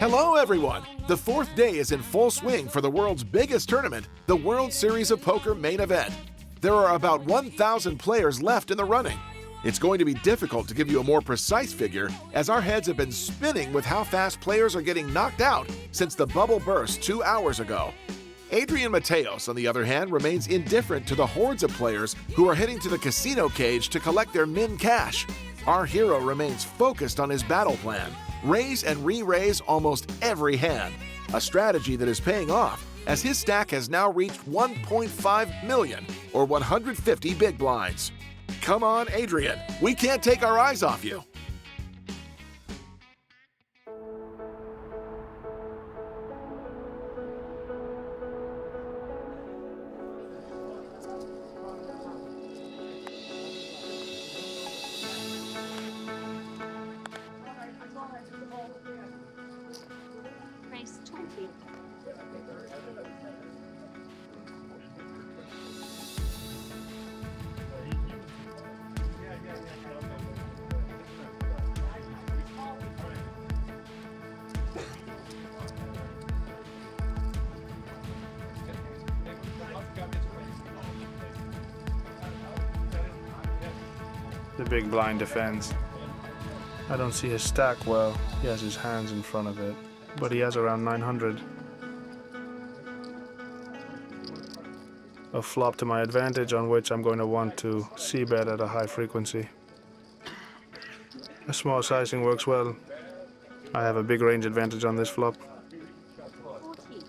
Hello, everyone! The fourth day is in full swing for the world's biggest tournament, the World Series of Poker main event. There are about 1,000 players left in the running. It's going to be difficult to give you a more precise figure, as our heads have been spinning with how fast players are getting knocked out since the bubble burst 2 hours ago. Adrian Mateos, on the other hand, remains indifferent to the hordes of players who are heading to the casino cage to collect their min cash. Our hero remains focused on his battle plan. Raise and re-raise almost every hand, a strategy that is paying off as his stack has now reached 1.5 million, or 150 big blinds. Come on, Adrian, we can't take our eyes off you. Race 20. The big blind defends. I don't see his stack well. He has his hands in front of it, but he has around 900. A flop to my advantage on which I'm going to want to c-bet at a high frequency. A small sizing works well. I have a big range advantage on this flop. 40.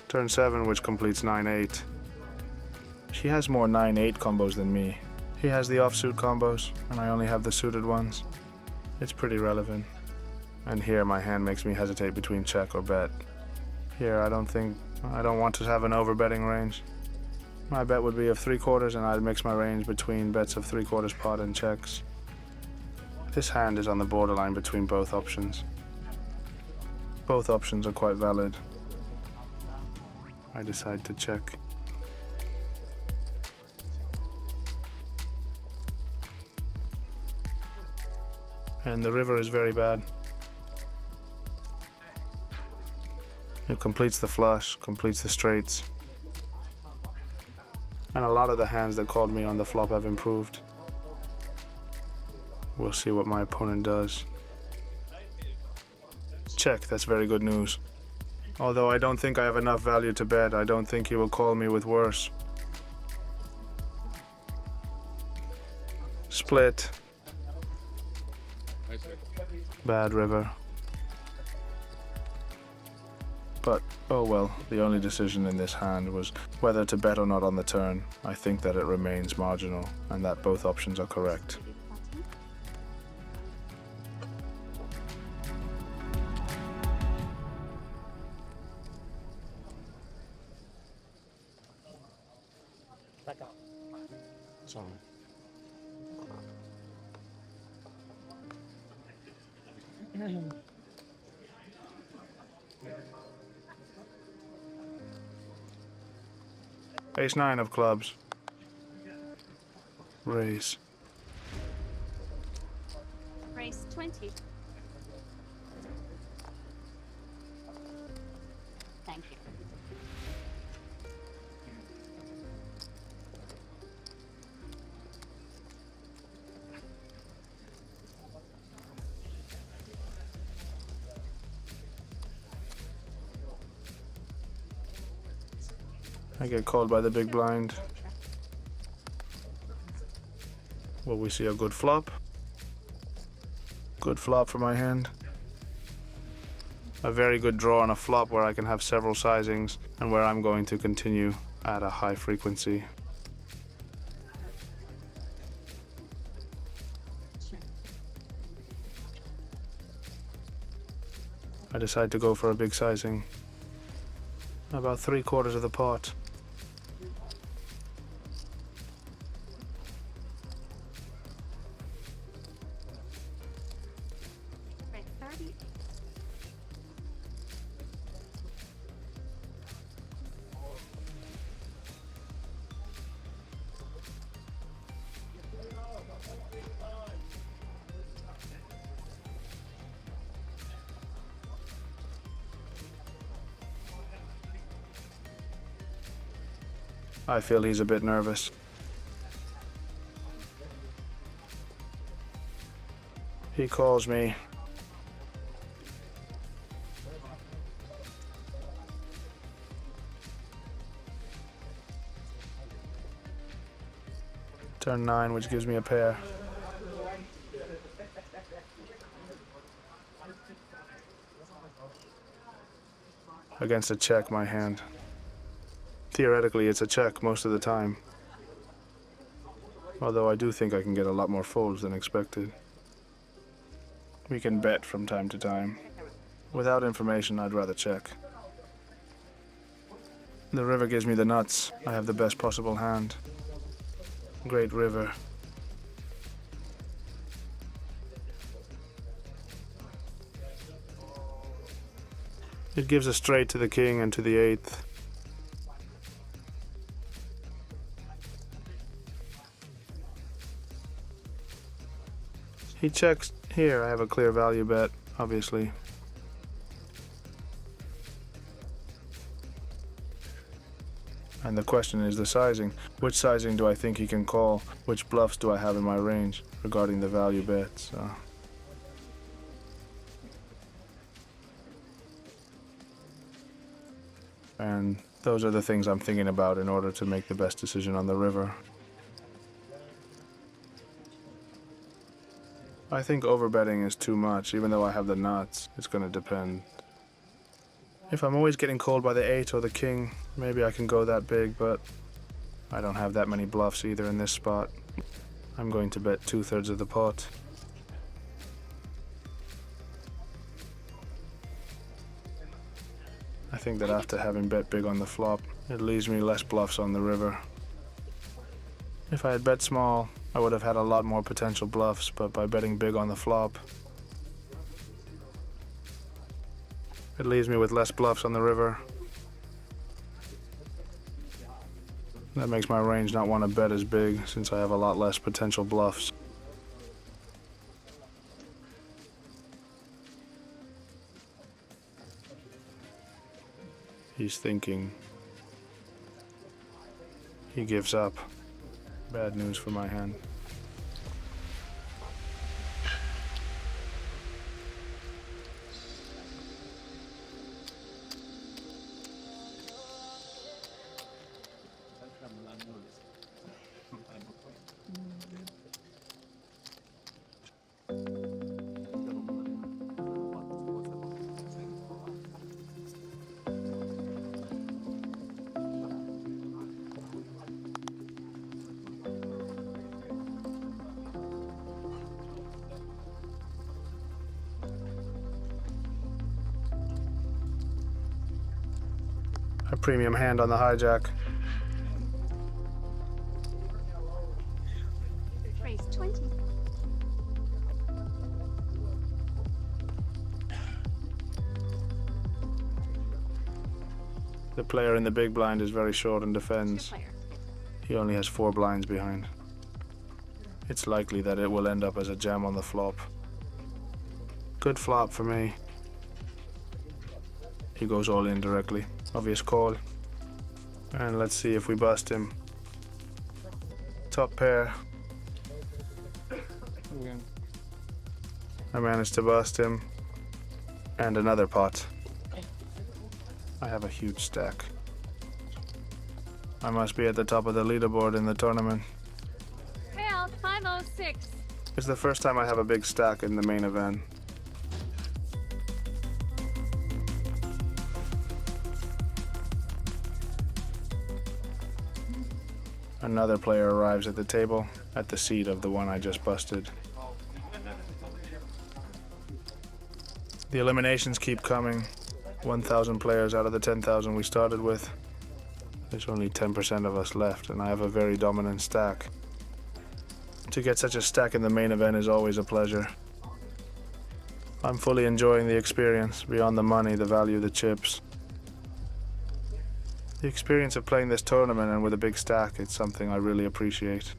Turn 7, which completes 9-8. He has more 9-8 combos than me. He has the offsuit combos, and I only have the suited ones. It's pretty relevant. And here my hand makes me hesitate between check or bet. Here I don't want to have an overbetting range. My bet would be of 3/4, and I'd mix my range between bets of 3/4 pot and checks. This hand is on the borderline between both options. Both options are quite valid. I decide to check. And the river is very bad. It completes the flush, completes the straights. And a lot of the hands that called me on the flop have improved. We'll see what my opponent does. Check, that's very good news. Although I don't think I have enough value to bet, I don't think he will call me with worse. Split. Bad river. But, oh well, the only decision in this hand was whether to bet or not on the turn. I think that it remains marginal, and that both options are correct. Sorry. Ace-9 of clubs. Raise. Race 20. Thank you. I get called by the big blind. Will we see a good flop? Good flop for my hand. A very good draw on a flop where I can have several sizings and where I'm going to continue at a high frequency. I decide to go for a big sizing. About 3/4 of the pot. Race 30. I feel he's a bit nervous. He calls me. Turn 9, which gives me a pair. Against a check, my hand. Theoretically, it's a check most of the time. Although I do think I can get a lot more folds than expected. We can bet from time to time. Without information, I'd rather check. The river gives me the nuts. I have the best possible hand. Great river. It gives a straight to the king and to the 8th. He checks here. I have a clear value bet, obviously. And the question is the sizing. Which sizing do I think he can call? Which bluffs do I have in my range regarding the value bets? And those are the things I'm thinking about in order to make the best decision on the river. I think overbetting is too much, even though I have the nuts. It's going to depend. If I'm always getting called by the 8 or the king, maybe I can go that big, but I don't have that many bluffs either in this spot. I'm going to bet 2/3 of the pot. I think that after having bet big on the flop, it leaves me less bluffs on the river. If I had bet small, I would have had a lot more potential bluffs, but by betting big on the flop, it leaves me with less bluffs on the river. That makes my range not want to bet as big, since I have a lot less potential bluffs. He's thinking. He gives up. Bad news for my hand. A premium hand on the hijack. Raise 20. The player in the big blind is very short and defends. Player. He only has 4 blinds behind. It's likely that it will end up as a jam on the flop. Good flop for me. He goes all in directly. Obvious call. And let's see if we bust him. Top pair. I managed to bust him. And another pot. I have a huge stack. I must be at the top of the leaderboard in the tournament. Payout 506. It's the first time I have a big stack in the main event. Another player arrives at the table, at the seat of the one I just busted. The eliminations keep coming. 1,000 players out of the 10,000 we started with. There's only 10% of us left, and I have a very dominant stack. To get such a stack in the main event is always a pleasure. I'm fully enjoying the experience, beyond the money, the value, the chips. The experience of playing this tournament and with a big stack, it's something I really appreciate.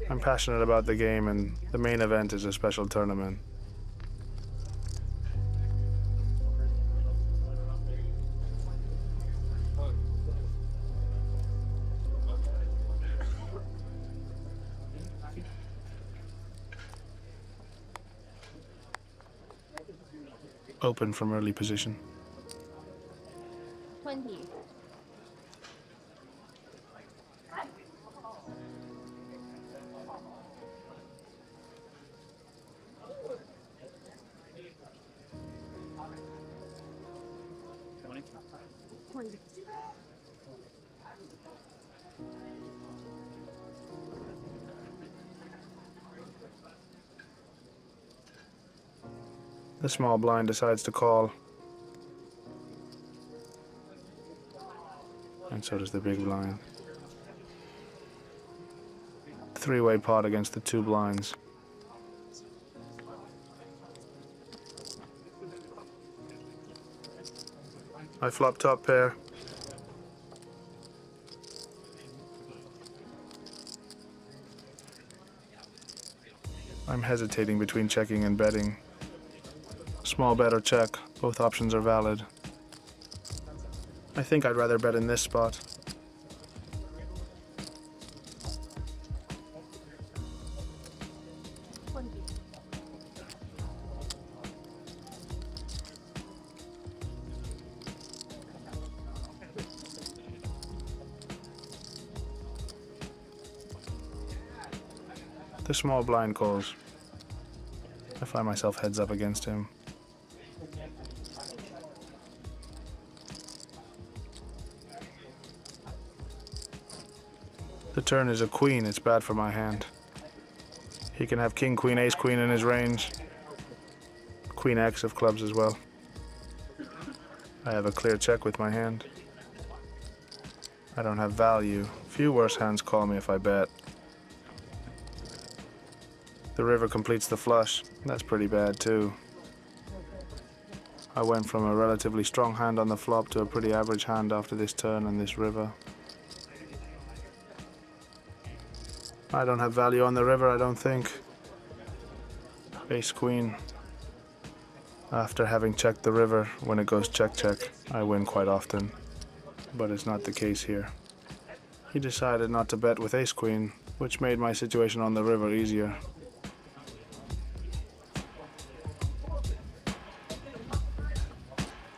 I'm passionate about the game, and the main event is a special tournament. Open from early position. 20. The small blind decides to call. And so does the big blind. Three-way pot against the two blinds. I flop top pair. I'm hesitating between checking and betting. Small bet or check, both options are valid. I think I'd rather bet in this spot. The small blind calls. I find myself heads up against him. The turn is a queen, it's bad for my hand. He can have king, queen, ace, queen in his range. Queen X of clubs as well. I have a clear check with my hand. I don't have value. Few worse hands call me if I bet. The river completes the flush. That's pretty bad too. I went from a relatively strong hand on the flop to a pretty average hand after this turn and this river. I don't have value on the river, I don't think. Ace queen. After having checked the river, when it goes check check, I win quite often. But it's not the case here. He decided not to bet with ace queen, which made my situation on the river easier.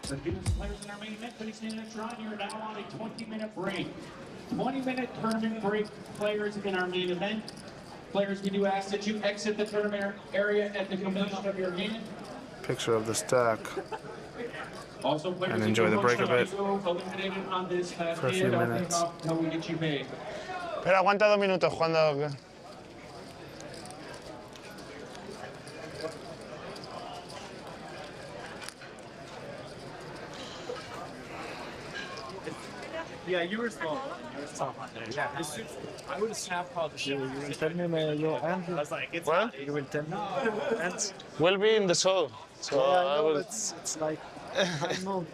The players in our main event finishing in the draw here now on a 20-minute break. 20-minute tournament break, players in our main event. Players, we do ask that you exit the tournament area at the completion of your game. Picture of the stack. Also, players, And enjoy the break a bit eliminated on this for a few minutes. Until we get you paid. Pero aguanta 2 minutos cuando... Yeah, you were slow. Yeah, I would have snap called the shit. You will tell me your hand. I was like, it's What? not. You will tell me. And Will be in the show. So yeah, I I know, will... it's like, I know.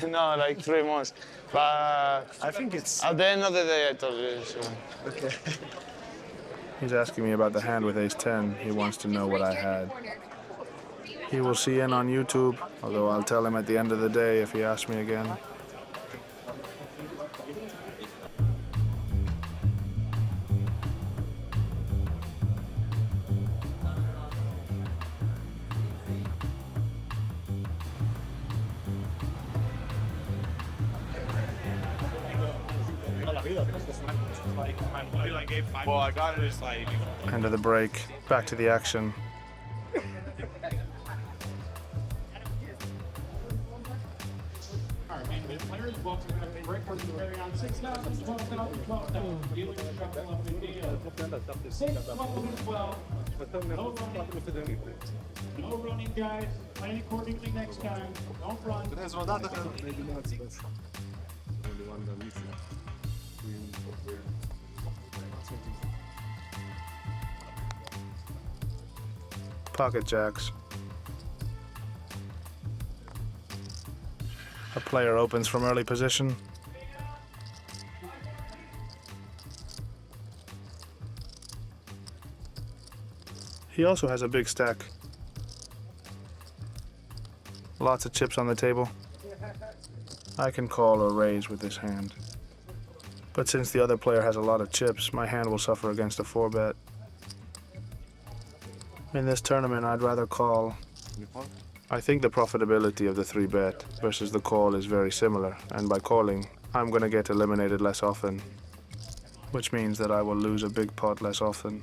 No, like 3 months. But I think it's at the end of the day, I told you. So. okay. He's asking me about the hand with ace 10. He wants to know what I had. He will see in on YouTube, although I'll tell him at the end of the day if he asks me again. Well, I got it. It's like End of the break. Back to the action. All right, main event players, welcome to the break. We're going to carry on 6,000, 12,000, 12,000. Dealing with shuffle up in the 6, 12, and 12. No running, guys. Plan accordingly next time. Don't run. Pocket jacks. A player opens from early position. He also has a big stack. Lots of chips on the table. I can call or raise with this hand. But since the other player has a lot of chips, my hand will suffer against a 4-bet. In this tournament, I'd rather call. I think the profitability of the 3-bet versus the call is very similar, and by calling, I'm going to get eliminated less often, which means that I will lose a big pot less often.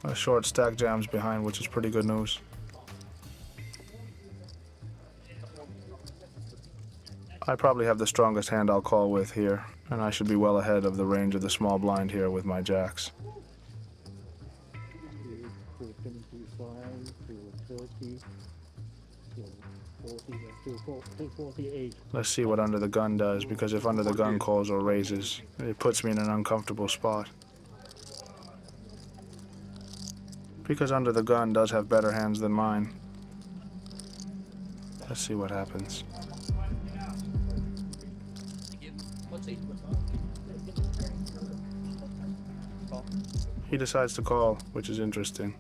A short stack jams behind, which is pretty good news. I probably have the strongest hand I'll call with here, and I should be well ahead of the range of the small blind here with my jacks. Let's see what under the gun does, because if under the gun calls or raises, it puts me in an uncomfortable spot. Because under the gun does have better hands than mine. Let's see what happens. He decides to call, which is interesting.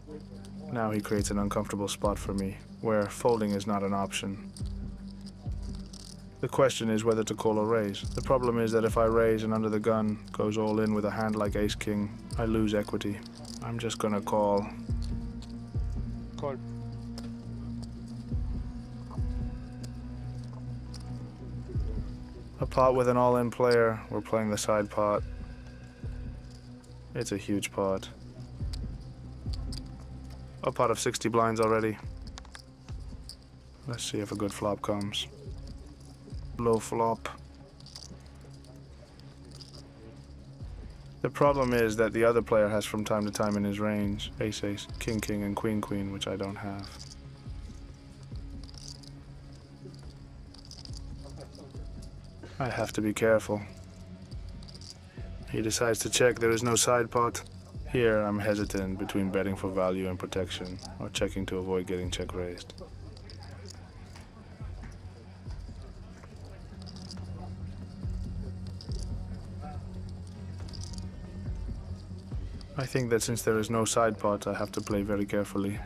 Now he creates an uncomfortable spot for me, where folding is not an option. The question is whether to call or raise. The problem is that if I raise and under the gun goes all in with a hand like ace-king, I lose equity. I'm just gonna call. Call. A pot with an all-in player. We're playing the side pot. It's a huge pot. A pot of 60 blinds already. Let's see if a good flop comes. Low flop. The problem is that the other player has from time to time in his range ace-ace, king-king, and queen-queen, which I don't have. I have to be careful. He decides to check. There is no side pot. Here I'm hesitant between betting for value and protection, or checking to avoid getting check raised. I think that since there is no side pot, I have to play very carefully.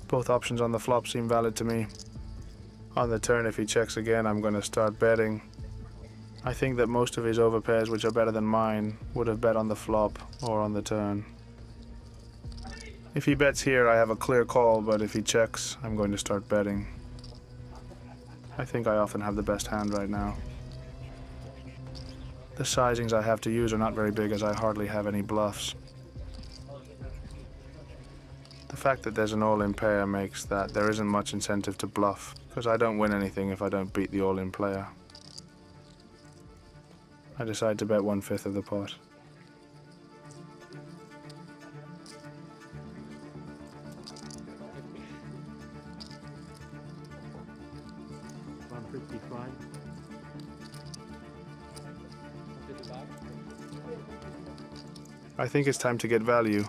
Both options on the flop seem valid to me. On the turn, if he checks again, I'm going to start betting. I think that most of his overpairs, which are better than mine, would have bet on the flop or on the turn. If he bets here, I have a clear call, but if he checks, I'm going to start betting. I think I often have the best hand right now. The sizings I have to use are not very big, as I hardly have any bluffs. The fact that there's an all-in pair makes that there isn't much incentive to bluff, because I don't win anything if I don't beat the all-in player. I decide to bet 1/5 of the pot. I think it's time to get value.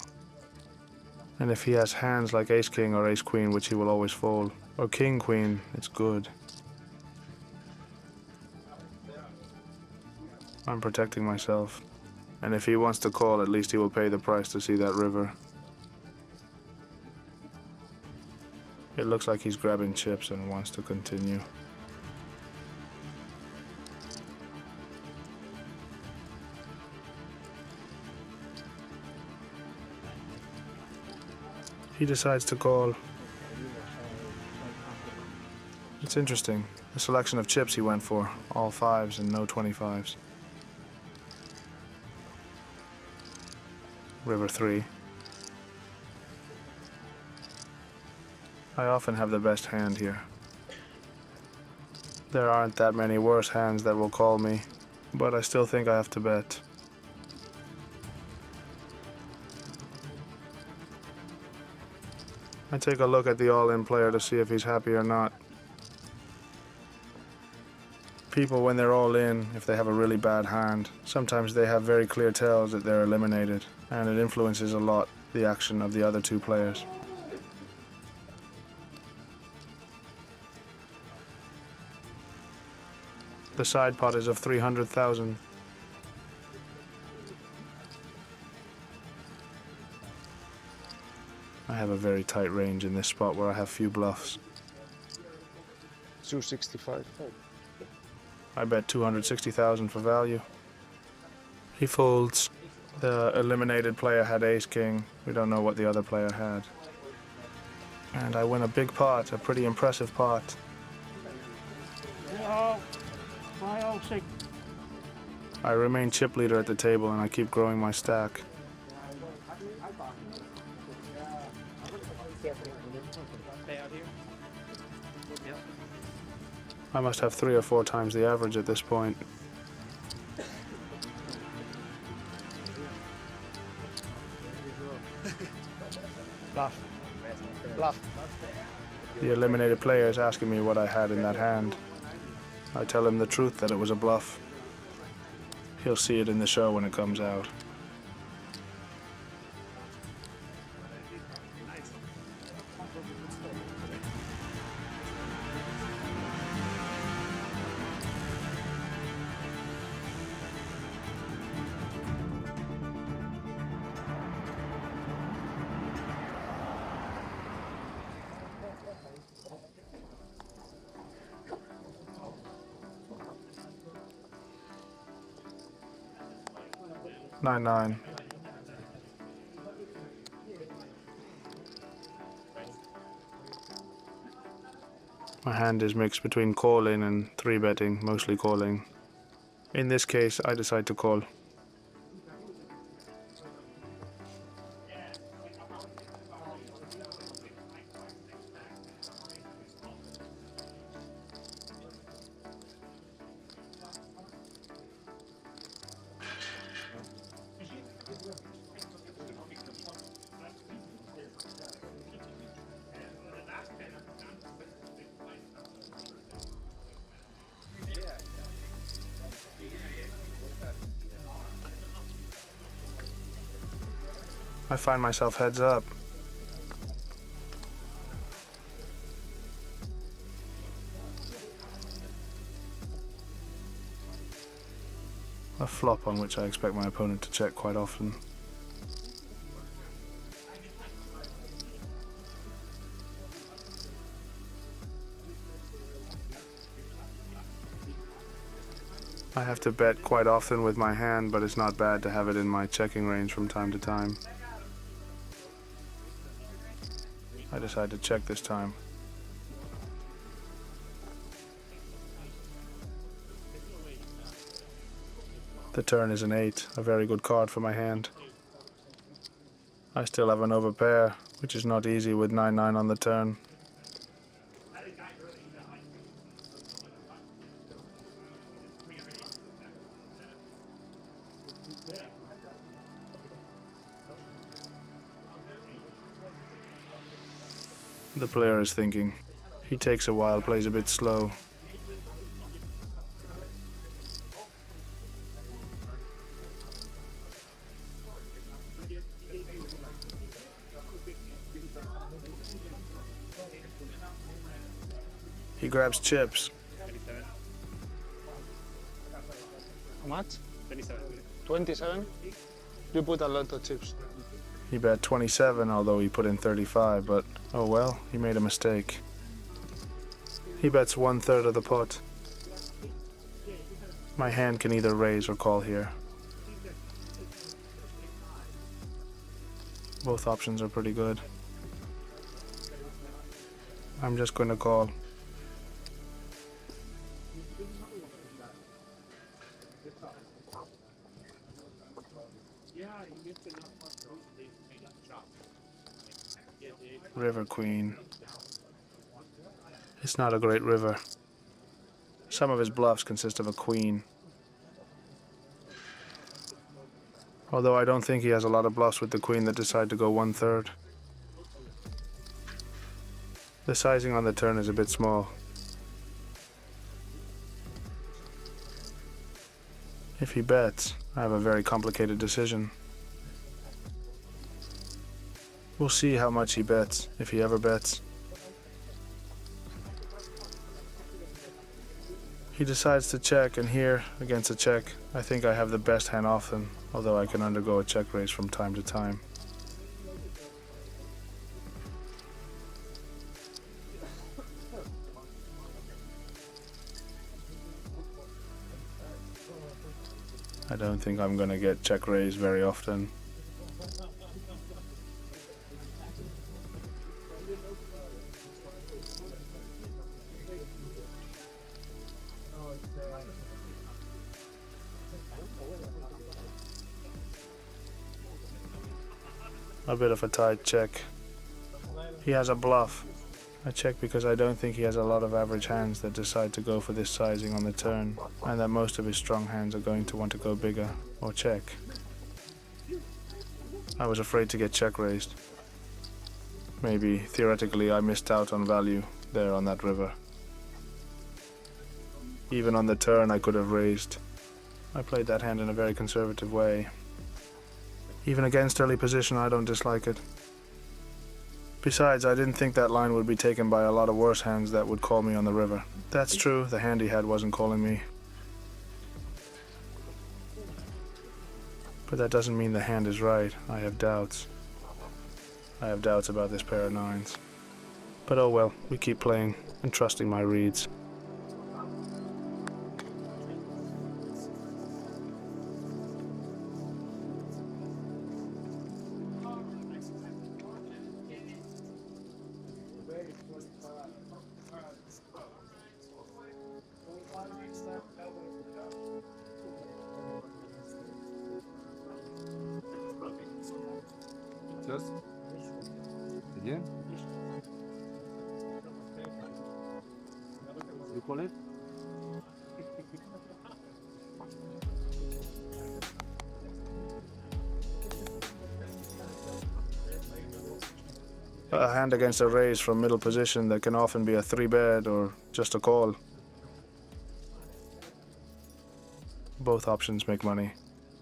And if he has hands like ace-king or ace-queen, which he will always fold, or king-queen, it's good. I'm protecting myself. And if he wants to call, at least he will pay the price to see that river. It looks like he's grabbing chips and wants to continue. He decides to call. It's interesting. The selection of chips he went for, all 5s and no 25s. River 3. I often have the best hand here. There aren't that many worse hands that will call me, but I still think I have to bet. I take a look at the all-in player to see if he's happy or not. People, when they're all in, if they have a really bad hand, sometimes they have very clear tells that they're eliminated, and it influences a lot the action of the other two players. The side pot is of 300,000. I have a very tight range in this spot where I have few bluffs. 265. I bet 260,000 for value. He folds. The eliminated player had ace-king. We don't know what the other player had. And I win a big pot, a pretty impressive pot. I remain chip leader at the table and I keep growing my stack. I must have 3 or 4 times the average at this point. Bluff. Bluff. The eliminated player is asking me what I had in that hand. I tell him the truth, that it was a bluff. He'll see it in the show when it comes out. Nine. My hand is mixed between calling and 3-betting, mostly calling. In this case, I decide to call. I find myself heads up. A flop on which I expect my opponent to check quite often. I have to bet quite often with my hand, but it's not bad to have it in my checking range from time to time. I decide to check this time. The turn is an 8, a very good card for my hand. I still have an overpair, which is not easy with 9-9 on the turn. The player is thinking. He takes a while, plays a bit slow. He grabs chips. How much? 27. You put a lot of chips. He bet 27, although he put in 35, but oh well, he made a mistake. He bets 1/3 of the pot. My hand can either raise or call here. Both options are pretty good. I'm just going to call. River Queen. It's not a great river. Some of his bluffs consist of a queen. Although I don't think he has a lot of bluffs with the queen that decide to go 1/3. The sizing on the turn is a bit small. If he bets, I have a very complicated decision. We'll see how much he bets, if he ever bets. He decides to check, and here, against a check, I think I have the best hand often, although I can undergo a check raise from time to time. I don't think I'm gonna get check raised very often. A bit of a tight check. He has a bluff. I check because I don't think he has a lot of average hands that decide to go for this sizing on the turn, and that most of his strong hands are going to want to go bigger or check. I was afraid to get check raised. Maybe, theoretically, I missed out on value there on that river. Even on the turn I could have raised. I played that hand in a very conservative way. Even against early position, I don't dislike it. Besides, I didn't think that line would be taken by a lot of worse hands that would call me on the river. That's true, the hand he had wasn't calling me. But that doesn't mean the hand is right. I have doubts. I have doubts about this pair of nines. But oh well, we keep playing and trusting my reads. Just again. You call it? A hand against a raise from middle position that can often be a 3-bet or just a call. Both options make money.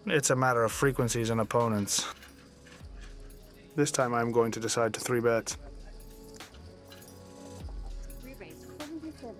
It's a matter of frequencies and opponents. This time I'm going to decide to 3-bet. Re-raise 77.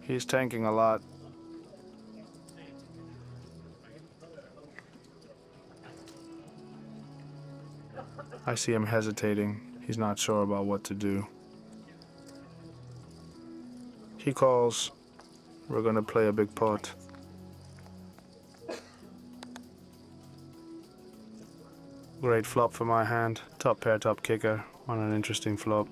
He's tanking a lot. I see him hesitating. He's not sure about what to do. He calls. We're gonna play a big pot. Great flop for my hand. Top pair, top kicker on an interesting flop.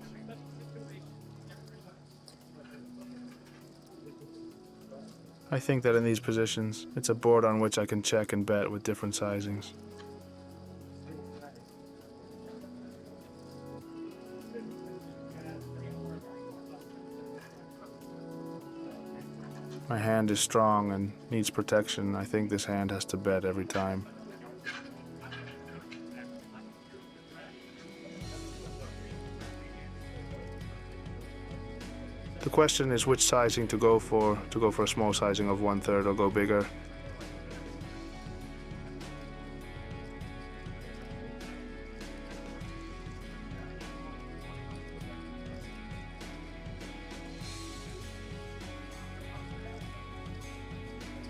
I think that in these positions, it's a board on which I can check and bet with different sizings. My hand is strong and needs protection. I think this hand has to bet every time. The question is which sizing to go for a small sizing of 1/3 or go bigger.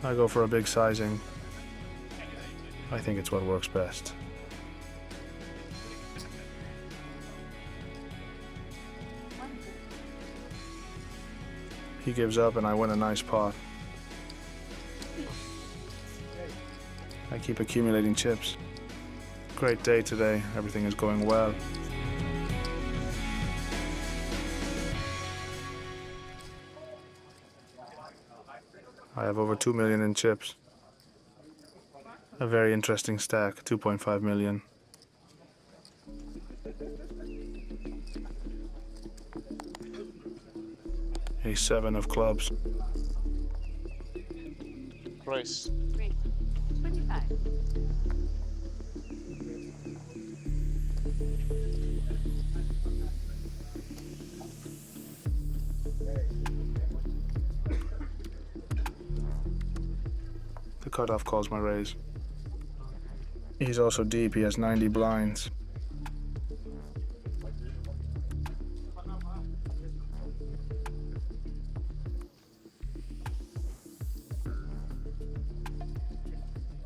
I go for a big sizing. I think it's what works best. He gives up and I win a nice pot. I keep accumulating chips. Great day today, everything is going well. I have over 2 million in chips. A very interesting stack, 2.5 million. A 7 of clubs. Raise. Raise 25. cutoff calls my raise. He's also deep, he has 90 blinds.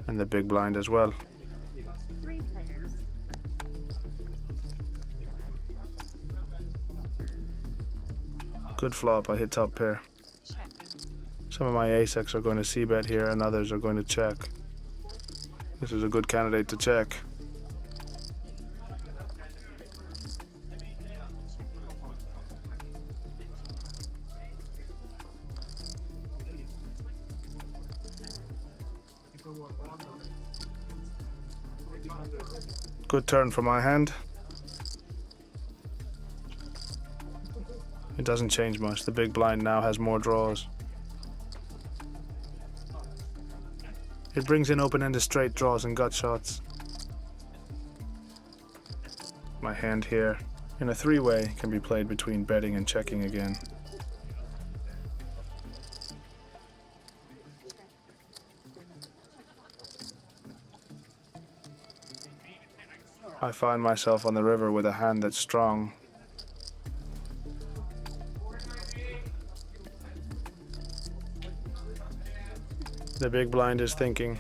And the big blind as well. 3 players. Good flop, I hit top pair. Check. Some of my ace-X are going to c-bet here and others are going to check. This is a good candidate to check. Good turn for my hand. It doesn't change much. The big blind now has more draws. It brings in open-ended straight draws and gut shots. My hand here, in a three-way, can be played between betting and checking again. I find myself on the river with a hand that's strong. The big blind is thinking.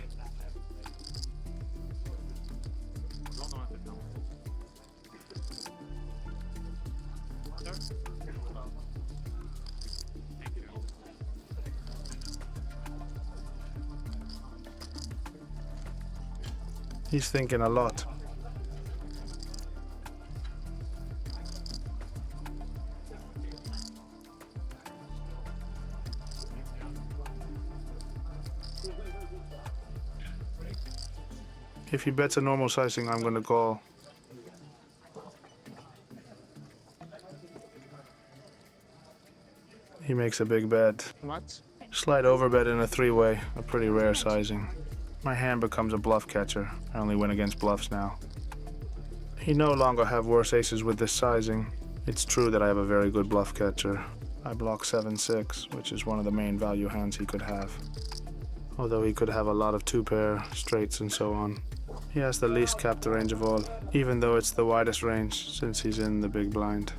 He's thinking a lot. If he bets a normal sizing, I'm going to call. He makes a big bet. Much? Slight overbet in a three-way, a pretty rare sizing. My hand becomes a bluff catcher. I only win against bluffs now. He no longer have worse aces with this sizing. It's true that I have a very good bluff catcher. I block 7-6, which is one of the main value hands he could have. Although he could have a lot of two-pair, straights and so on. He has the least capped range of all, even though it's the widest range since he's in the big blind.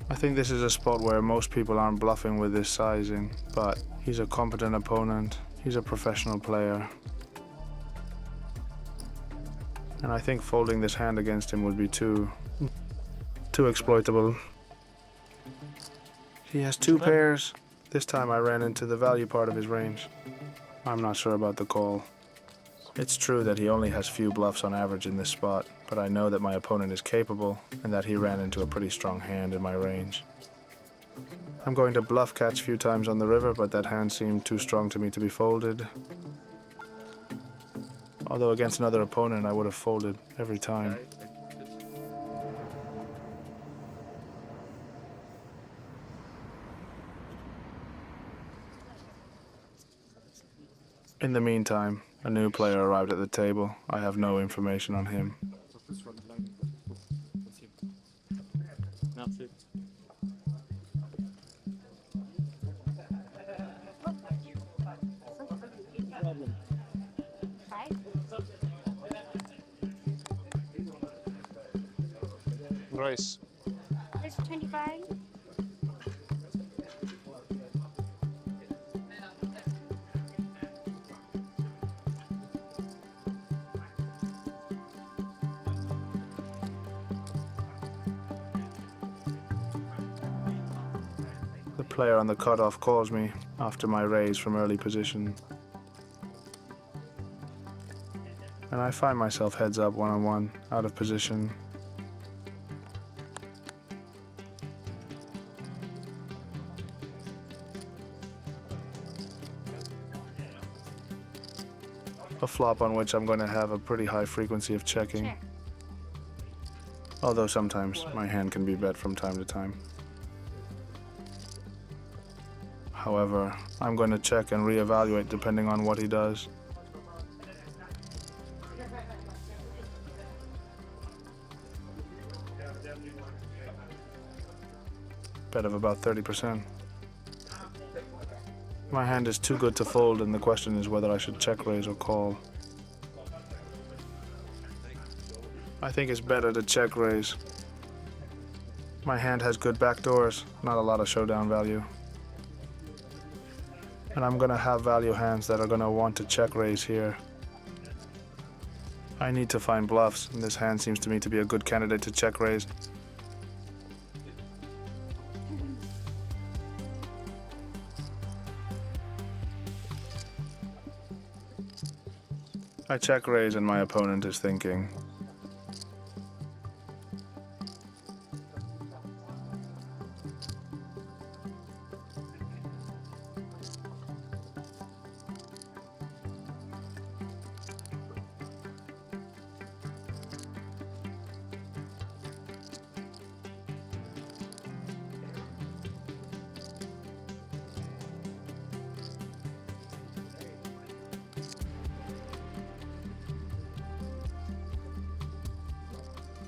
I think this is a spot where most people aren't bluffing with this sizing, but he's a competent opponent, he's a professional player. And I think folding this hand against him would be too exploitable. He has two pairs. This time I ran into the value part of his range. I'm not sure about the call. It's true that he only has few bluffs on average in this spot, but I know that my opponent is capable and that he ran into a pretty strong hand in my range. I'm going to bluff catch a few times on the river, but that hand seemed too strong to me to be folded. Although against another opponent I would have folded every time. In the meantime, a new player arrived at the table. I have no information on him. Merci. Raise. There's 25. The player on the cutoff calls me after my raise from early position. And I find myself heads up one-on-one, out of position. A flop on which I'm going to have a pretty high frequency of checking. Check. Although sometimes my hand can be bet from time to time. However, I'm going to check and reevaluate depending on what he does. Bet of about 30%. My hand is too good to fold, and the question is whether I should check raise or call. I think it's better to check raise. My hand has good backdoors, not a lot of showdown value. And I'm gonna have value hands that are gonna want to check raise here. I need to find bluffs, and this hand seems to me to be a good candidate to check raise. I check raise and my opponent is thinking.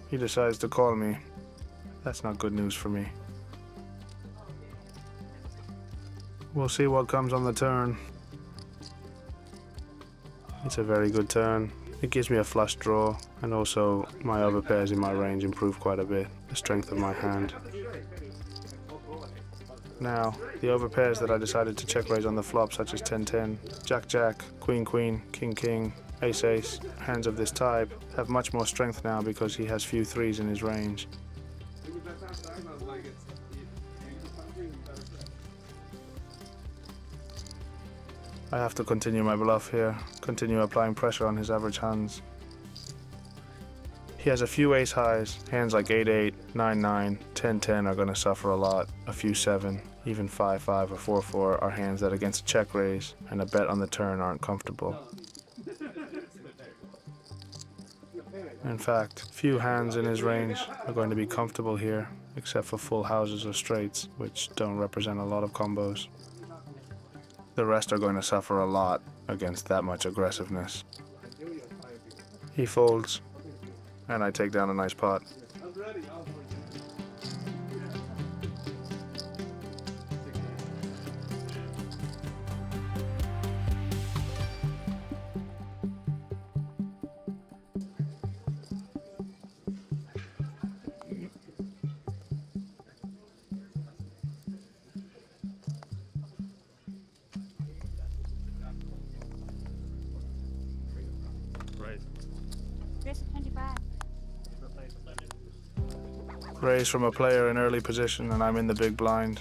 He decides to call me. That's not good news for me. We'll see what comes on the turn. It's a very good turn. It gives me a flush draw, and also my overpairs in my range improve quite a bit, the strength of my hand. Now, the overpairs that I decided to check raise on the flop, such as 10-10, Jack-Jack, Queen-Queen, King-King, Ace-Ace, hands of this type, have much more strength now because he has few threes in his range. I have to continue my bluff here, continue applying pressure on his average hands. He has a few ace highs, hands like 8-8, 9-9, 10-10 are going to suffer a lot, a few 7, even 5-5 or 4-4 are hands that against a check raise and a bet on the turn aren't comfortable. In fact, few hands in his range are going to be comfortable here, except for full houses or straights, which don't represent a lot of combos. The rest are going to suffer a lot against that much aggressiveness. He folds, and I take down a nice pot. There's 25. Raise from a player in early position, and I'm in the big blind.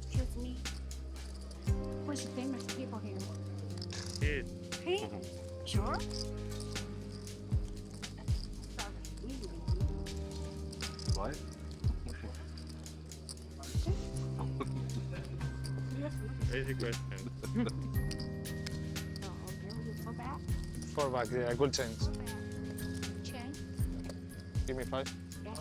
Excuse me. Who's the famous people here? Kid. Hey? Sure? What? Crazy question. So, okay, will you go back? 4 back, yeah, I could change. Go back. Change. Give me 5. Yeah.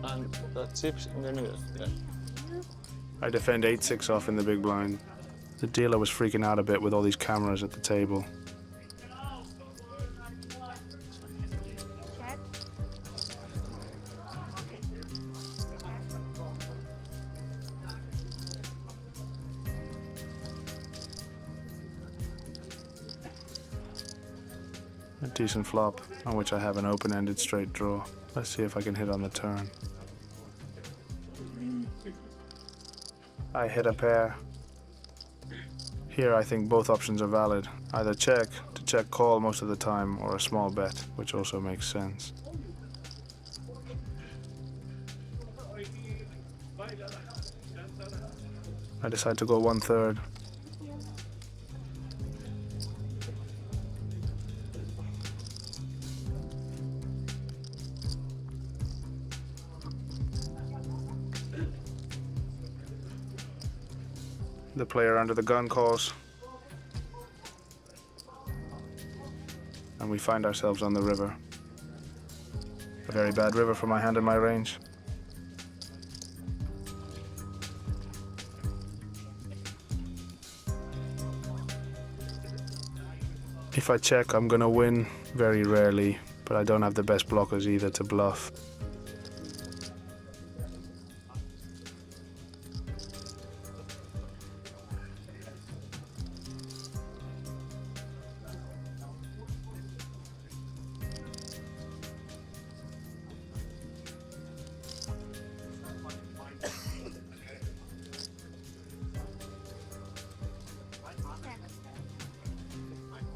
And the chips in the middle. Yeah. I defend 8-6 off in the big blind. The dealer was freaking out a bit with all these cameras at the table. Check. A decent flop, on which I have an open-ended straight draw. Let's see if I can hit on the turn. I hit a pair. Here I think both options are valid. Either check, to check call most of the time, or a small bet, which also makes sense. I decide to go 1/3. The player under the gun calls. And we find ourselves on the river. A very bad river for my hand and my range. If I check, I'm gonna win very rarely, but I don't have the best blockers either to bluff.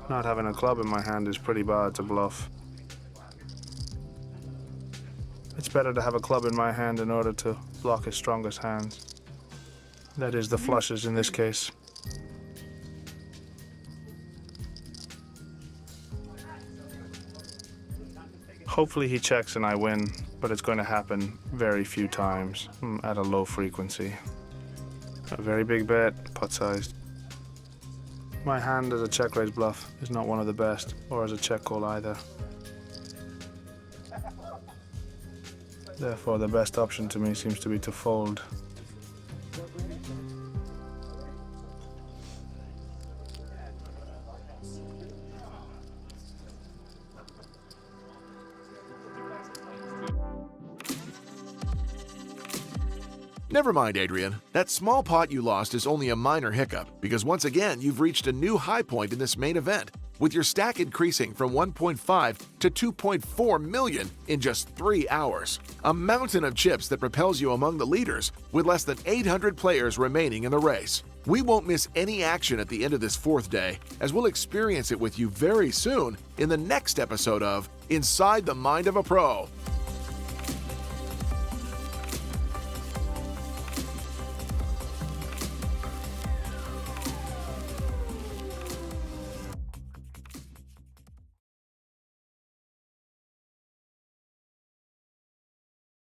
Not having a club in my hand is pretty bad to bluff. It's better to have a club in my hand in order to block his strongest hands. That is the flushes in this case. Hopefully he checks and I win, but it's going to happen very few times at a low frequency. A very big bet, pot-sized. My hand as a check-raise bluff is not one of the best, or as a check call either. Therefore, the best option to me seems to be to fold. Never mind, Adrian. That small pot you lost is only a minor hiccup, because once again, you've reached a new high point in this main event, with your stack increasing from 1.5 to 2.4 million in just 3 hours. A mountain of chips that propels you among the leaders, with less than 800 players remaining in the race. We won't miss any action at the end of this 4th day, as we'll experience it with you very soon in the next episode of Inside the Mind of a Pro.